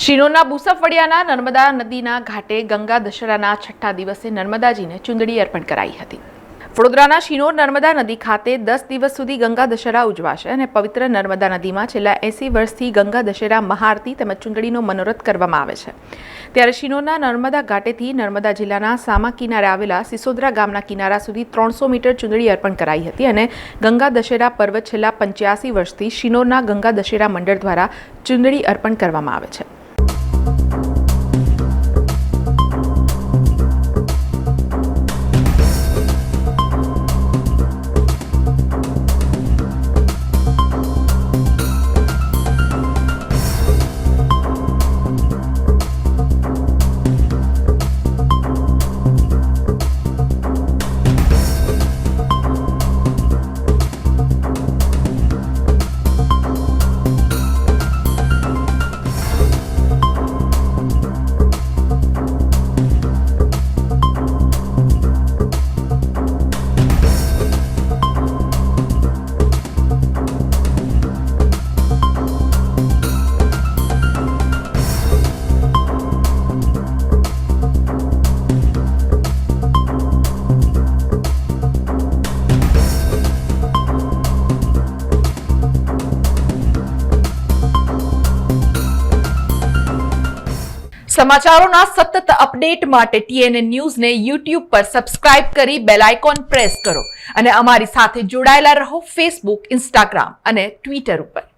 શિનોરના બુસફવડિયાના નર્મદા નદીના ઘાટે ગંગા દશેરાના છઠ્ઠા દિવસે નર્મદાજીને ચુંદડી અર્પણ કરાઈ હતી। વડોદરાના શિનોર નર્મદા નદી ખાતે 10 દિવસ સુધી ગંગા દશેરા ઉજવાશે અને પવિત્ર નર્મદા નદીમાં છેલ્લા 80 વર્ષથી ગંગા દશેરા મહાઆરતી તેમજ ચુંદડીનો મનોરથ કરવામાં આવે છે। ત્યારે શિનોરના નર્મદા ઘાટેથી નર્મદા જિલ્લાના સામા કિનારે આવેલા સિસોદરા ગામના કિનારા સુધી 300 મીટર ચુંદડી અર્પણ કરાઈ હતી અને ગંગા દશેરા પર્વ છેલ્લા 85 વર્ષથી શિનોરના ગંગા દશેરા મંડળ દ્વારા ચુંદડી અર્પણ કરવામાં આવે છે। સમાચારોના સતત અપડેટ માટે TNN ન્યૂઝને YouTube પર સબસ્ક્રાઇબ કરી બેલ આઇકોન પ્રેસ કરો અને અમારી સાથે જોડાયેલા રહો Facebook, Instagram અને Twitter ઉપર।